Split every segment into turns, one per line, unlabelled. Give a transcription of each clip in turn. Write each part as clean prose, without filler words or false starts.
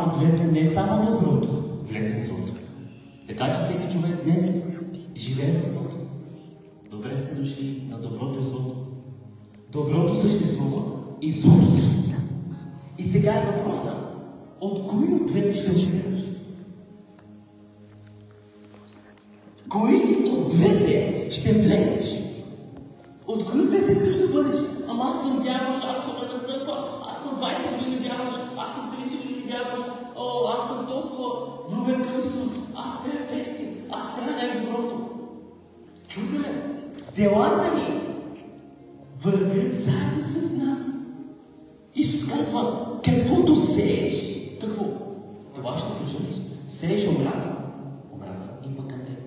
влезе не само доброто, влезе злото. Така че всеки човек днес живее в злото. Добре сте дошли на доброто и злото. Доброто съществува и злото съществува. И сега е въпроса, от кои от двете ще живееш? Кои от двете ще влезеш? От кои от двете искаш да бъдеш? Ама аз съм вярващ, аз съм на църква, аз съм 20 години вярващ, аз съм 30 години вярващ, аз съм толкова влюбен към Исус, аз трябва вести, аз трябва най-доброто. Чуйте ли? Делата ни вървят заедно с нас. Исус казва, каквото сееш, какво? Това ще поженеш. Сееш омраза, омраза идва към теб.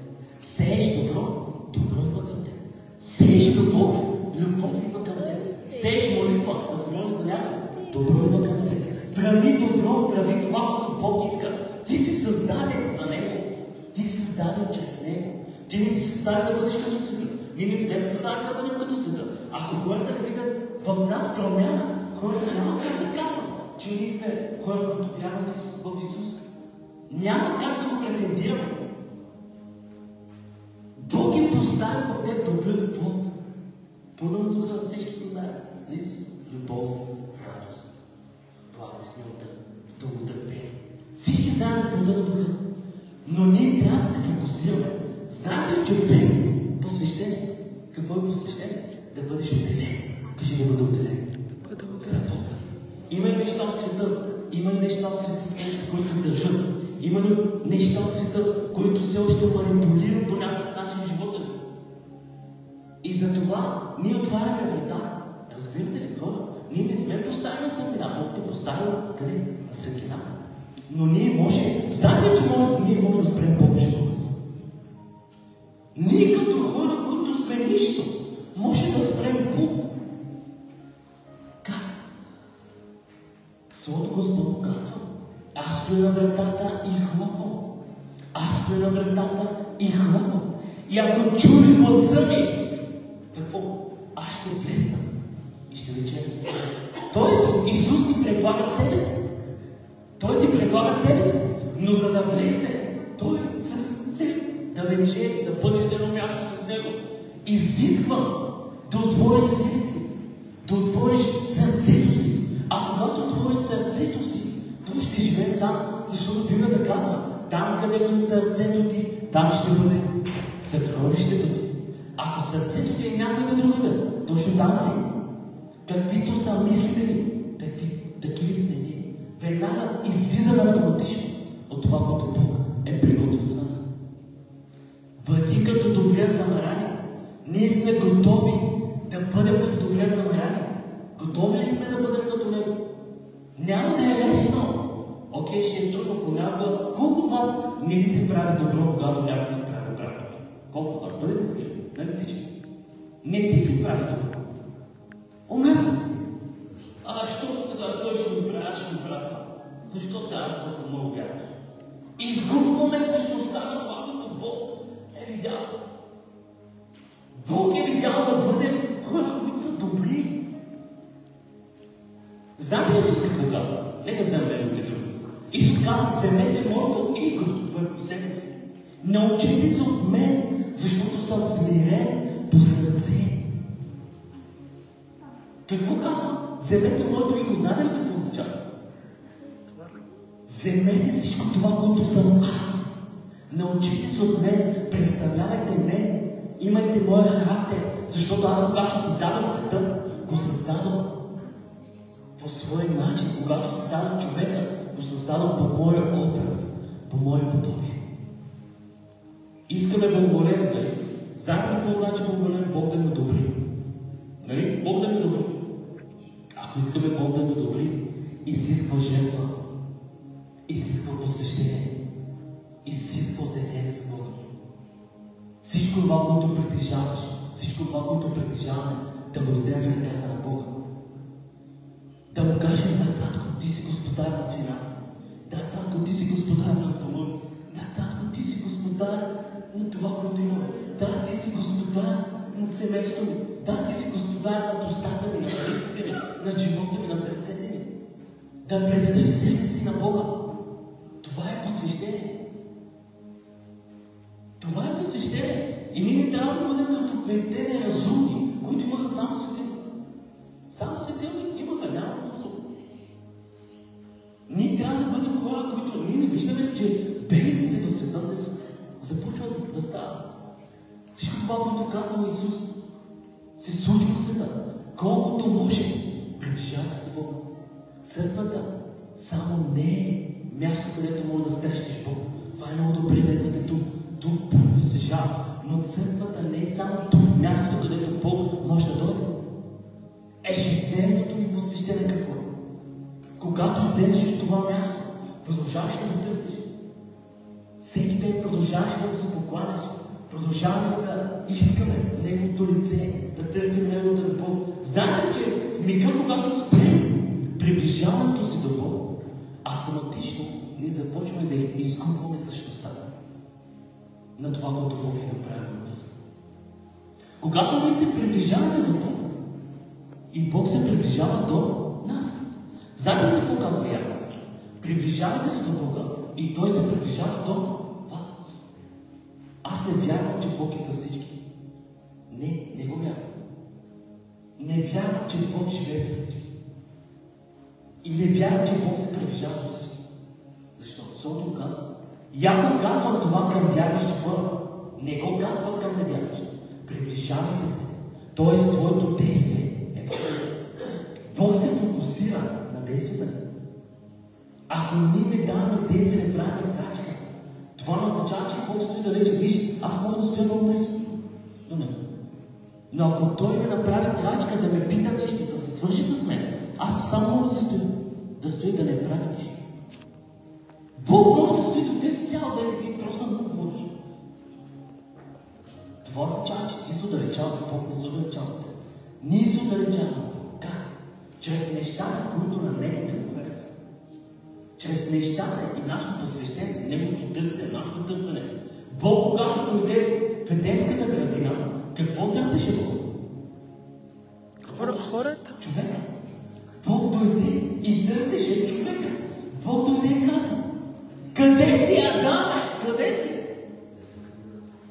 Сееш добро, добро идва към теб. Сееш любов, любов идва към теб. Сееш молитва, да се моли за някой, добро идва към теб. Прави добро, прави това, което Бог иска. Ти си създаден за Него. Ти си създаден чрез Него. Ти не си създаден да бъдеш като света. Ние не сме създадени да бъдем като света. Ако хората не видят в нас промяна, хората няма как да казват, че ние сме хора, които вярваме в Исус. Няма как да го претендираме. Бог е поставил в теб добър плод. Плода на духа, всички го знаят. За Исус. Любов, радост, благост, милост, дълготърпение. Всички знаят плода на духа. Но ние трябва да се фокусираме. Знаете ли, че без посвещение, какво е посвещение? Да бъдеш отделен. Кажи да бъда отделен. За Бога. Има неща от света. Има неща от света, срещу които държат. Има неща от света, които все още манипулират по някакъв начин живота ни. И за това ние отваряме врата. Разбирате ли, хора? Ние не сме поставени на тъмнина. Бог е поставил къде? На светлина. Но ние може, знаете ли, че ние може да спрем Бог в живота си? Ние като хора, които сме нищо, може да спрем Бог. Как? Словото Господ казва, аз стоя на вратата и хлопам. Аз стоя на вратата и хлопам. И ако чуеш гласа ми, какво? Аз ще влезна и ще вечерям с себе. Тоест, Исус ти предлага себе си. Той ти предлага себе си. Но за да влезне, Той с теб да вечери, да бъдеш на едно място с Него, изисква да отвориш себе си, да отвориш сърцето си. А когато отвориш сърцето си, той ще живее там, защото Библията казва, там където е сърцето ти, там ще бъде съкровището ти. Ако сърцето ти е някъде другаде, точно там си. Каквито са мислите ни, такива сме ние. Веднага излизаме автоматично от това, което Бог е приготвил за нас. Бъди като добрия самарянин. Ние сме готови да бъдем като добрия самарянин. Готови ли сме да бъдем като него? Няма да е лесно. Окей, ще е трудно понякога. Колко от вас не ви се прави добро, когато някой ти прави обратното? Колко от вас? Бъдете скрити. Нали всички? Не ти се прави добро. Уместно си. Що сега той ще ми прави, аз ще ми прави това? Защо сега аз съм много вярващ? Изгубваме същността на това, което Бог е видял. Бог е видял да бъдем хора, които са добри. Знаете ли Исус какво казва? Нека вземем неговите думи. Исус казва, вземете моето иго върху себе си. Научете се от мен, защото съм смирен по сърце. Какво казва? Вземете моето иго. Знаете ли какво означава? Вземете всичко това, което съм аз. Научете се от мен, представлявайте мен, имайте моя характер, защото аз, когато създадох света, го създадох по своя начин. Когато създадох човека, го създадох по моя образ, по моя подобие. Искаме благоволение, нали? Знаете ли какво значи благоволение? Бог да ни одобри. Нали? Бог да ни одобри. Ако искаме Бог да ни одобри, изисква жертва, изисква посвещение, изисква отделение за Бога. Всичко това, което притежаваш, всичко това, което притежаваме, да го дадем в ръката на Бога. Да му кажем, да, татко, ти си господар над финансите. Да, татко, ти си господар над дома. Да, татко, ти си господар на това, което имаме. Да, ти си господар над семейството ми. Да, ти си господар над устата ми, над мислите ми, над живота ми, над ръцете ми. Да предадеш себе си на Бога. посвещение. Това е посвещение. И ние не трябва да бъдем като плетени разумни, които имаха само светилник. Само светилник имаха, няма масло. Ние трябва да бъдем хора, които ние не виждаме, че белезите до света се започват да стават. Всичко това, което казва Исус, се случва в света. Колкото може, приближават се до Бога. Църквата само не е място, където мога да срещнеш Бог. Това е много добре да идвате тук. Тук Бог освежава. Но църквата не е само тук място, където Бог може да дойде. Ежедневното ми посвещение какво е? Когато излезеш от това място, продължаваш да го търсиш. Всеки ден продължаваш да го се покланяш. Продължаваме да искаме Неговото лице, да търсим Неговата любов. Знаете, че в мига, когато спрем приближаването си до Бог, автоматично ние започваме да изгубваме същността на това, което Бог е направил на нас. Когато ние се приближаваме до Бог, и Бог се приближава до нас. Знаете ли какво казва Яков? Приближавайте се до Бога и Той се приближава до вас. Аз не вярвам, че Бог е за всички. Не го вярвам. Не вярвам, че Бог живее с всички. И не вярвам, че Бог се приближава до всички. Защо? Защото го казва. Яков казва това към вярващи хора. Не го казва към невярващи. Приближавайте се. Тоест, твоето действие е важно. Бог се фокусира на действията. Ако ние не даваме действие, не правим крачка, това не означава, че Бог стои да рече, виж, аз мога да стоя много близо. Но ако Той не направи крачка, да ме пита нещо, да се свържи с мен, аз само мога да стоя. Да стои да не прави нещо. Бог може да стои до теб цял ден и ти просто да го водиш. Това означава, че ти се отдалечава от Бог, не се отдалечава от теб. Ние се отдалечаваме от Бог. Как? Чрез нещата, които на Него не го харесват. Чрез нещата и нашето посвещение, Неговото търсене, нашето търсене. Бог, когато дойде в Едемската градина, какво търсеше Бог?
Хората.
Човека. Бог дойде и търсеше човека. Бог дойде и каза: къде си, Адаме? Къде си?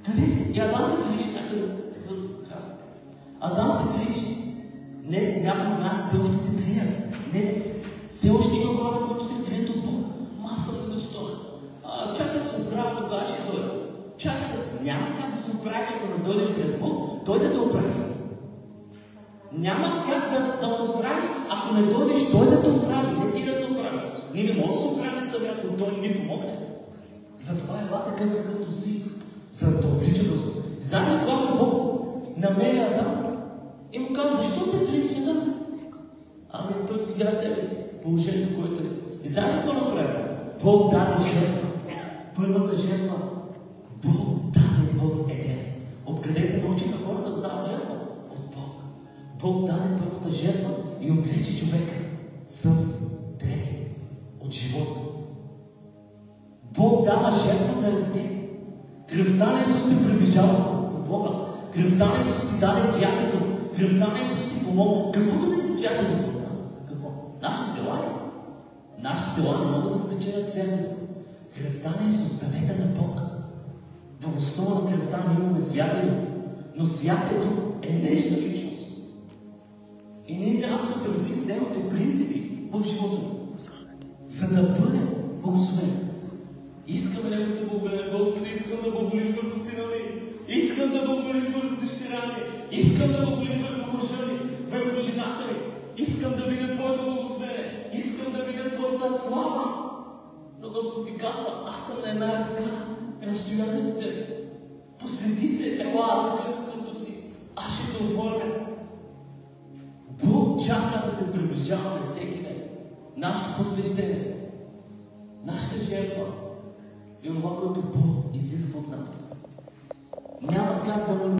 Къде си? И Адам се криеше някъде в красата. Адам се криеше. Днес някои от нас все още се крият. Днес все още има хора, които се крият от Бог. Маса да достоя. Чакай да се оправя, кога ще дойде. Чакай да се... Няма как да се оправиш, ако не дойдеш пред Бог, Той да те оправи. Няма как да се оправиш, ако не дойдеш, Той да те оправи, не ти да се оправиш. Ние не можем да се оправим сами, ако Той не ни помогне. Затова е такъв какъвто си, за да облича Господ. Знаете, когато Бог намери Адам и му каза: защо се криеш, Адам? Ами той видя себе си, положението, което е. И знаете какво направи? Бог даде жертва. Първата жертва. Бог даде в Еден. Откъде се научиха хората да дават жертва? От Бог. Бог даде първата жертва и облече човека с дрехи от живота. Бог дава жертва заради теб. Кръвта на Исус ти приближава до Бога. Кръвта на Исус ти даде святото. Кръвта на Исус ти помогна. Какво да не си святото в нас? Какво? Нашите дела ли? Нашите дела не могат да спечелят святото. Кръвта на Исус, завета на Бог. В основа на кръвта ние имаме святето. Но святето е нежна личност. И ние трябва да се отразим с неговите принципи в живота ни. За да бъдем благословени. Искаме Неговото благоволение. Господи, искам да благоволиш върху сина ми. Искам да благоволиш върху дъщеря ми. Искам да благоволиш върху мъжа ми, върху жената ми. Искам да видя Твоето благословение. Искам да видя Твоята слава. Но Господ ти казва: аз съм на една ръка разстояние до Тебе. Посвети се, ела такъв какъвто си. Аз ще те оформя. Бог чака да се приближаваме всеки ден. Нашето посвещение, нашата жертва и това, което Бог изисква от нас. Няма как да